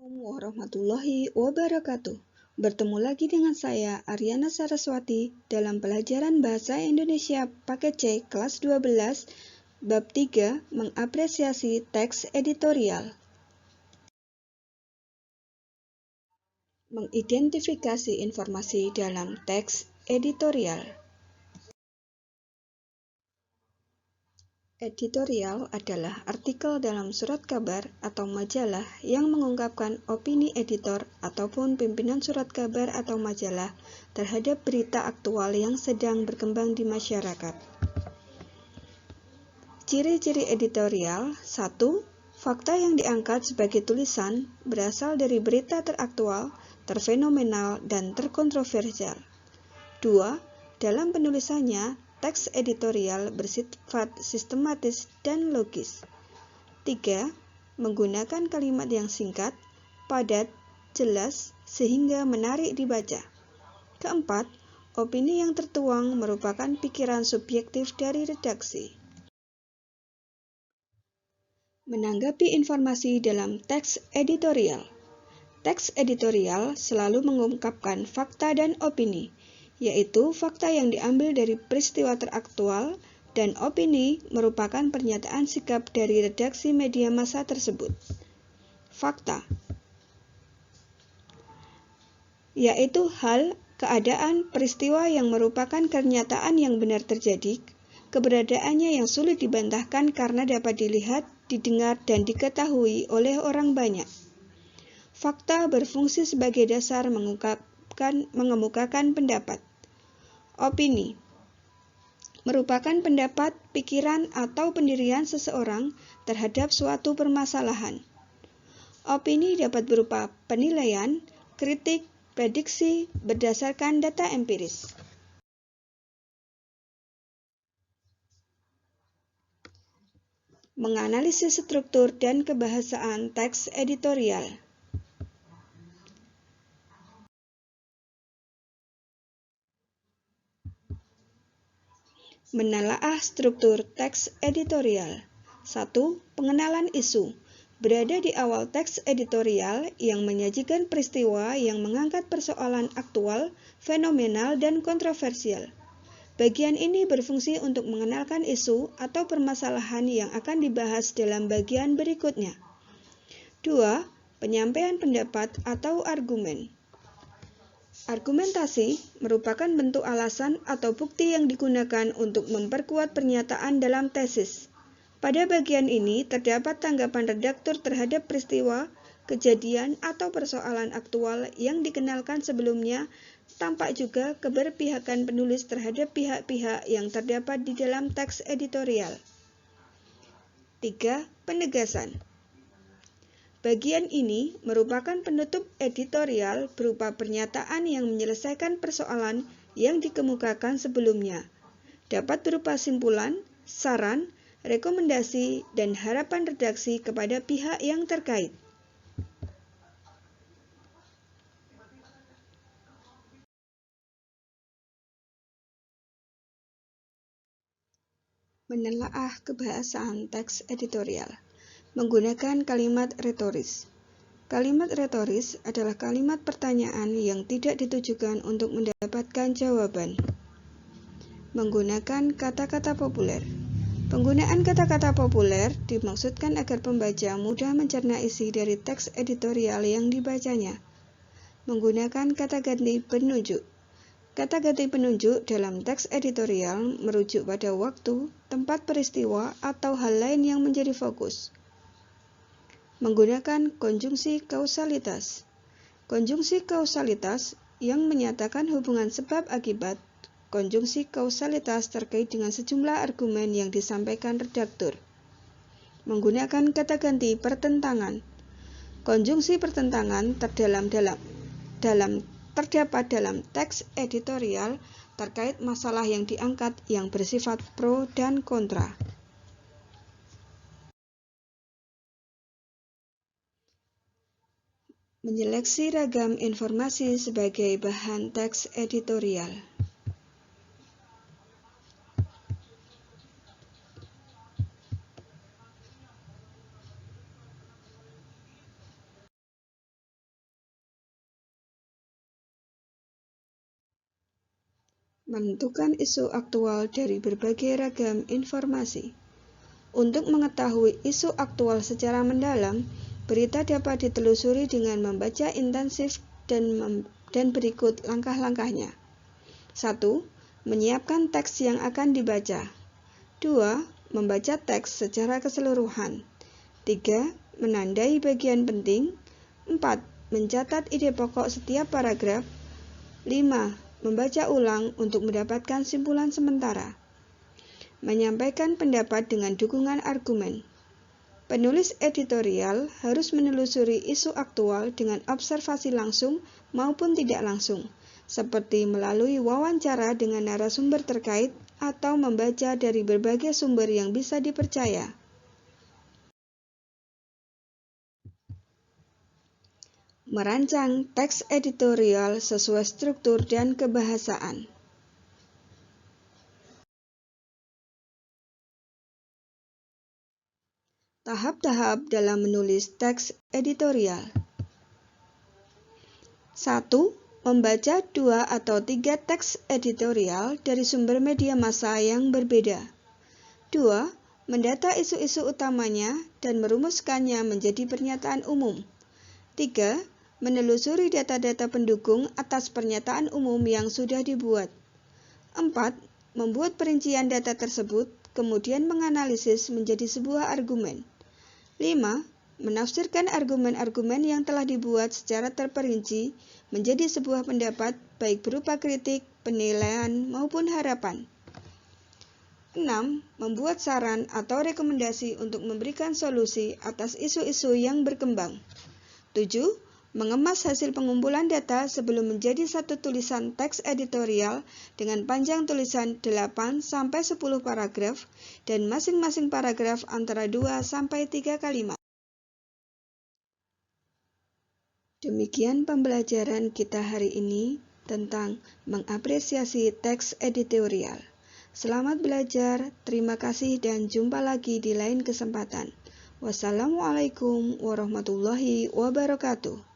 Assalamualaikum warahmatullahi wabarakatuh. Bertemu lagi dengan saya, Aryana Saraswati, dalam pelajaran Bahasa Indonesia Paket C kelas 12, Bab 3, Mengapresiasi Teks Editorial. Mengidentifikasi informasi dalam teks editorial. Editorial adalah artikel dalam surat kabar atau majalah yang mengungkapkan opini editor ataupun pimpinan surat kabar atau majalah terhadap berita aktual yang sedang berkembang di masyarakat. Ciri-ciri editorial: 1. Fakta yang diangkat sebagai tulisan berasal dari berita teraktual, terfenomenal, dan terkontroversial. 2. Dalam penulisannya, teks editorial bersifat sistematis dan logis. 3. Menggunakan kalimat yang singkat, padat, jelas, sehingga menarik dibaca. 4. Opini yang tertuang merupakan pikiran subjektif dari redaksi. Menanggapi informasi dalam teks editorial. Teks editorial selalu mengungkapkan fakta dan opini, yaitu fakta yang diambil dari peristiwa teraktual dan opini merupakan pernyataan sikap dari redaksi media massa tersebut. Fakta, yaitu hal, keadaan, peristiwa yang merupakan kenyataan yang benar terjadi, keberadaannya yang sulit dibantahkan karena dapat dilihat, didengar, dan diketahui oleh orang banyak. Fakta berfungsi sebagai dasar mengemukakan pendapat. Opini merupakan pendapat, pikiran, atau pendirian seseorang terhadap suatu permasalahan. Opini dapat berupa penilaian, kritik, prediksi berdasarkan data empiris. Menganalisis struktur dan kebahasaan teks editorial. Menelaah struktur teks editorial. 1. Pengenalan isu. Berada di awal teks editorial yang menyajikan peristiwa yang mengangkat persoalan aktual, fenomenal, dan kontroversial. Bagian ini berfungsi untuk mengenalkan isu atau permasalahan yang akan dibahas dalam bagian berikutnya. 2. Penyampaian pendapat atau argumen. Argumentasi merupakan bentuk alasan atau bukti yang digunakan untuk memperkuat pernyataan dalam tesis. Pada bagian ini terdapat tanggapan redaktur terhadap peristiwa, kejadian, atau persoalan aktual yang dikenalkan sebelumnya. Tampak juga keberpihakan penulis terhadap pihak-pihak yang terdapat di dalam teks editorial. 3. Penegasan. Bagian ini merupakan penutup editorial berupa pernyataan yang menyelesaikan persoalan yang dikemukakan sebelumnya. Dapat berupa simpulan, saran, rekomendasi, dan harapan redaksi kepada pihak yang terkait. Menelaah kebahasaan teks editorial. Menggunakan kalimat retoris. Kalimat retoris adalah kalimat pertanyaan yang tidak ditujukan untuk mendapatkan jawaban. Menggunakan kata-kata populer. Penggunaan kata-kata populer dimaksudkan agar pembaca mudah mencerna isi dari teks editorial yang dibacanya. Menggunakan kata ganti penunjuk. Kata ganti penunjuk dalam teks editorial merujuk pada waktu, tempat peristiwa, atau hal lain yang menjadi fokus. Menggunakan konjungsi kausalitas. Konjungsi kausalitas yang menyatakan hubungan sebab akibat. Konjungsi kausalitas terkait dengan sejumlah argumen yang disampaikan redaktur. Menggunakan kata ganti pertentangan. Konjungsi pertentangan terdapat dalam teks editorial terkait masalah yang diangkat yang bersifat pro dan kontra. Menyeleksi ragam informasi sebagai bahan teks editorial. menentukan isu aktual dari berbagai ragam informasi. Untuk mengetahui isu aktual secara mendalam, berita dapat ditelusuri dengan membaca intensif dan berikut langkah-langkahnya. 1. Menyiapkan teks yang akan dibaca. 2. Membaca teks secara keseluruhan. 3. Menandai bagian penting. 4. Mencatat ide pokok setiap paragraf. 5. Membaca ulang untuk mendapatkan simpulan sementara. Menyampaikan pendapat dengan dukungan argumen. Penulis editorial harus menelusuri isu aktual dengan observasi langsung maupun tidak langsung, seperti melalui wawancara dengan narasumber terkait atau membaca dari berbagai sumber yang bisa dipercaya. Merancang teks editorial sesuai struktur dan kebahasaan. Tahap-tahap dalam menulis teks editorial. 1. Membaca 2 atau 3 teks editorial dari sumber media massa yang berbeda. 2. Mendata isu-isu utamanya dan merumuskannya menjadi pernyataan umum. 3. Menelusuri data-data pendukung atas pernyataan umum yang sudah dibuat. 4. Membuat perincian data tersebut, kemudian menganalisis menjadi sebuah argumen. 5. Menafsirkan argumen-argumen yang telah dibuat secara terperinci menjadi sebuah pendapat baik berupa kritik, penilaian, maupun harapan. 6. Membuat saran atau rekomendasi untuk memberikan solusi atas isu-isu yang berkembang. 7. Mengemas hasil pengumpulan data sebelum menjadi satu tulisan teks editorial dengan panjang tulisan 8-10 paragraf dan masing-masing paragraf antara 2-3 kalimat. Demikian pembelajaran kita hari ini tentang mengapresiasi teks editorial. Selamat belajar, terima kasih dan jumpa lagi di lain kesempatan. Wassalamualaikum warahmatullahi wabarakatuh.